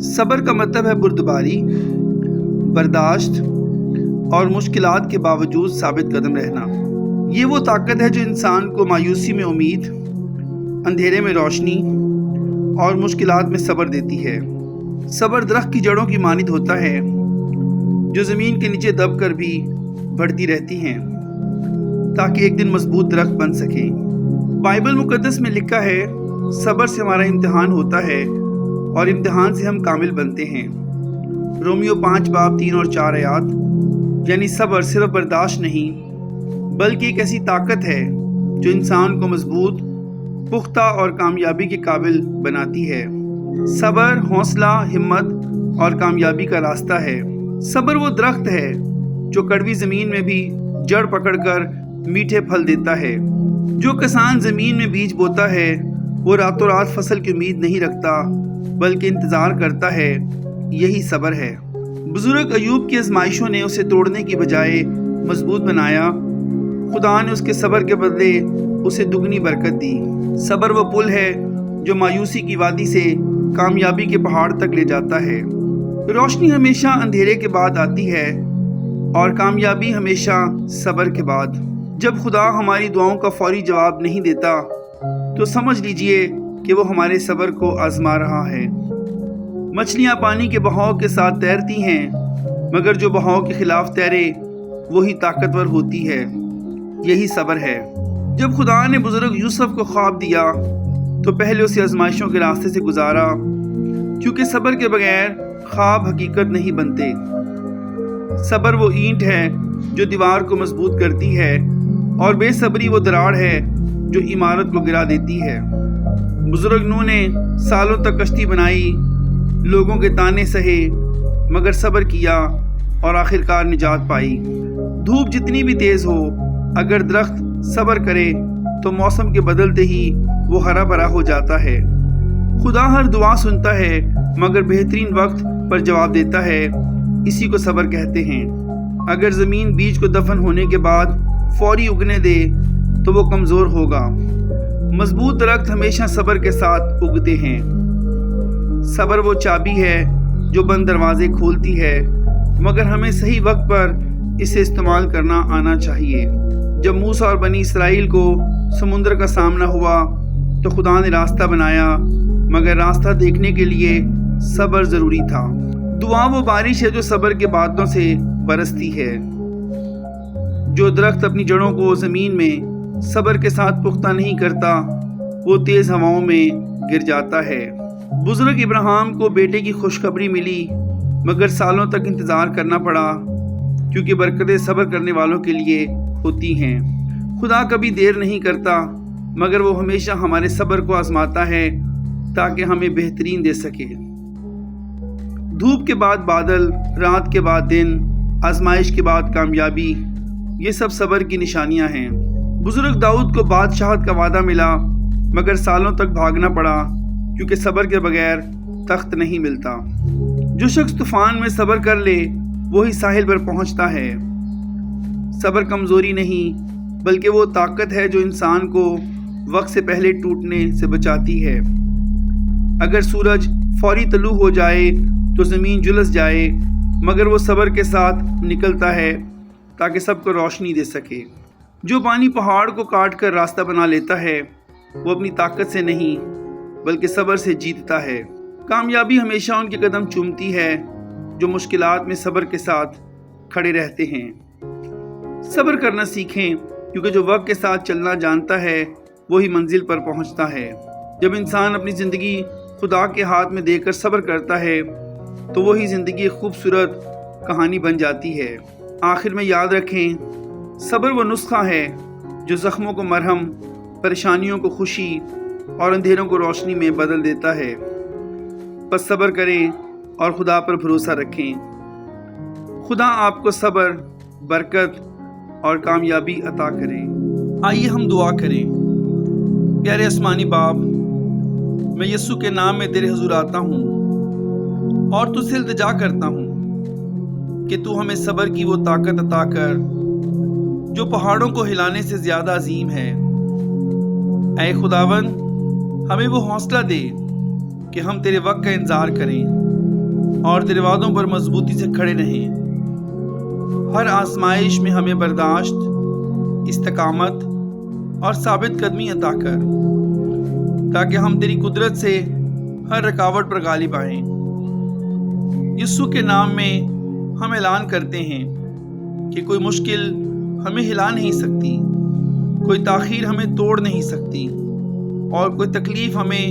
صبر کا مطلب ہے بردباری، برداشت اور مشکلات کے باوجود ثابت قدم رہنا۔ یہ وہ طاقت ہے جو انسان کو مایوسی میں امید، اندھیرے میں روشنی اور مشکلات میں صبر دیتی ہے۔ صبر درخت کی جڑوں کی مانند ہوتا ہے جو زمین کے نیچے دب کر بھی بڑھتی رہتی ہیں تاکہ ایک دن مضبوط درخت بن سکیں۔ بائبل مقدس میں لکھا ہے، صبر سے ہمارا امتحان ہوتا ہے اور امتحان سے ہم کامل بنتے ہیں۔ رومیو 5 باب 3 اور 4 آیات۔ یعنی صبر صرف برداشت نہیں بلکہ ایک ایسی طاقت ہے جو انسان کو مضبوط، پختہ اور کامیابی کے قابل بناتی ہے۔ صبر حوصلہ، ہمت اور کامیابی کا راستہ ہے۔ صبر وہ درخت ہے جو کڑوی زمین میں بھی جڑ پکڑ کر میٹھے پھل دیتا ہے۔ جو کسان زمین میں بیج بوتا ہے وہ راتوں رات فصل کی امید نہیں رکھتا بلکہ انتظار کرتا ہے۔ یہی صبر ہے۔ بزرگ ایوب کی آزمائشوں نے اسے توڑنے کی بجائے مضبوط بنایا۔ خدا نے اس کے صبر کے بدلے اسے دگنی برکت دی۔ صبر وہ پل ہے جو مایوسی کی وادی سے کامیابی کے پہاڑ تک لے جاتا ہے۔ روشنی ہمیشہ اندھیرے کے بعد آتی ہے اور کامیابی ہمیشہ صبر کے بعد۔ جب خدا ہماری دعاؤں کا فوری جواب نہیں دیتا تو سمجھ لیجئے کہ وہ ہمارے صبر کو آزما رہا ہے۔ مچھلیاں پانی کے بہاؤ کے ساتھ تیرتی ہیں مگر جو بہاؤ کے خلاف تیرے وہی طاقتور ہوتی ہے۔ یہی صبر ہے۔ جب خدا نے بزرگ یوسف کو خواب دیا تو پہلے اسے آزمائشوں کے راستے سے گزارا، کیونکہ صبر کے بغیر خواب حقیقت نہیں بنتے۔ صبر وہ اینٹ ہے جو دیوار کو مضبوط کرتی ہے اور بے صبری وہ دراڑ ہے جو عمارت کو گرا دیتی ہے۔ بزرگ نوح نے سالوں تک کشتی بنائی، لوگوں کے تانے سہے مگر صبر کیا اور آخرکار نجات پائی۔ دھوپ جتنی بھی تیز ہو، اگر درخت صبر کرے تو موسم کے بدلتے ہی وہ ہرا بھرا ہو جاتا ہے۔ خدا ہر دعا سنتا ہے مگر بہترین وقت پر جواب دیتا ہے۔ اسی کو صبر کہتے ہیں۔ اگر زمین بیج کو دفن ہونے کے بعد فوری اگنے دے تو وہ کمزور ہوگا۔ مضبوط درخت ہمیشہ صبر کے ساتھ اگتے ہیں۔ صبر وہ چابی ہے جو بند دروازے کھولتی ہے مگر ہمیں صحیح وقت پر اسے استعمال کرنا آنا چاہیے۔ جب موسیٰ اور بنی اسرائیل کو سمندر کا سامنا ہوا تو خدا نے راستہ بنایا مگر راستہ دیکھنے کے لیے صبر ضروری تھا۔ دعا وہ بارش ہے جو صبر کے بادلوں سے برستی ہے۔ جو درخت اپنی جڑوں کو زمین میں صبر کے ساتھ پختہ نہیں کرتا وہ تیز ہواؤں میں گر جاتا ہے۔ بزرگ ابراہیم کو بیٹے کی خوشخبری ملی مگر سالوں تک انتظار کرنا پڑا، کیونکہ برکتیں صبر کرنے والوں کے لیے ہوتی ہیں۔ خدا کبھی دیر نہیں کرتا مگر وہ ہمیشہ ہمارے صبر کو آزماتا ہے تاکہ ہمیں بہترین دے سکے۔ دھوپ کے بعد بادل، رات کے بعد دن، آزمائش کے بعد کامیابی، یہ سب صبر کی نشانیاں ہیں۔ بزرگ داؤد کو بادشاہت کا وعدہ ملا مگر سالوں تک بھاگنا پڑا، کیونکہ صبر کے بغیر تخت نہیں ملتا۔ جو شخص طوفان میں صبر کر لے وہی ساحل پر پہنچتا ہے۔ صبر کمزوری نہیں بلکہ وہ طاقت ہے جو انسان کو وقت سے پہلے ٹوٹنے سے بچاتی ہے۔ اگر سورج فوری طلوع ہو جائے تو زمین جھلس جائے مگر وہ صبر کے ساتھ نکلتا ہے تاکہ سب کو روشنی دے سکے۔ جو پانی پہاڑ کو کاٹ کر راستہ بنا لیتا ہے وہ اپنی طاقت سے نہیں بلکہ صبر سے جیتتا ہے۔ کامیابی ہمیشہ ان کے قدم چومتی ہے جو مشکلات میں صبر کے ساتھ کھڑے رہتے ہیں۔ صبر کرنا سیکھیں، کیونکہ جو وقت کے ساتھ چلنا جانتا ہے وہی منزل پر پہنچتا ہے۔ جب انسان اپنی زندگی خدا کے ہاتھ میں دے کر صبر کرتا ہے تو وہی زندگی ایک خوبصورت کہانی بن جاتی ہے۔ آخر میں یاد رکھیں، صبر وہ نسخہ ہے جو زخموں کو مرہم، پریشانیوں کو خوشی اور اندھیروں کو روشنی میں بدل دیتا ہے۔ بس صبر کریں اور خدا پر بھروسہ رکھیں۔ خدا آپ کو صبر، برکت اور کامیابی عطا کرے۔ آئیے ہم دعا کریں۔ پیارے آسمانی باپ، میں یسوع کے نام میں تیرے حضور آتا ہوں اور تجھ سے التجا کرتا ہوں کہ تو ہمیں صبر کی وہ طاقت عطا کر جو پہاڑوں کو ہلانے سے زیادہ عظیم ہے۔ اے خداوند، ہمیں وہ حوصلہ دے کہ ہم تیرے وقت کا انتظار کریں اور تیرے وعدوں پر مضبوطی سے کھڑے رہیں۔ ہر آزمائش میں ہمیں برداشت، استقامت اور ثابت قدمی عطا کر، تاکہ ہم تیری قدرت سے ہر رکاوٹ پر غالب آئیں۔ یسوع کے نام میں ہم اعلان کرتے ہیں کہ کوئی مشکل ہمیں ہلا نہیں سکتی، کوئی تاخیر ہمیں توڑ نہیں سکتی، اور کوئی تکلیف ہمیں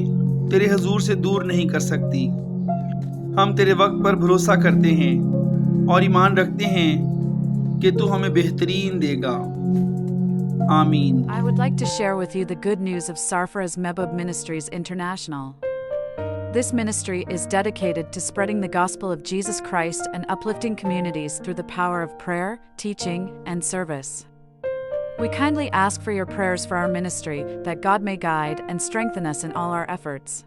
تیرے حضور سے دور نہیں کر سکتی۔ ہم تیرے وقت پر بھروسہ کرتے ہیں اور ایمان رکھتے ہیں کہ تو ہمیں بہترین دے گا۔ آمین۔ I would like to share with you the good news of Sarfaraz Mehboob Ministries International. This ministry is dedicated to spreading the gospel of Jesus Christ and uplifting communities through the power of prayer, teaching, and service. We kindly ask for your prayers for our ministry, that God may guide and strengthen us in all our efforts.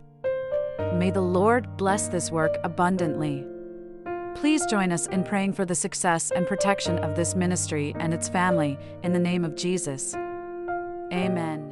May the Lord bless this work abundantly. Please join us in praying for the success and protection of this ministry and its family, in the name of Jesus. Amen.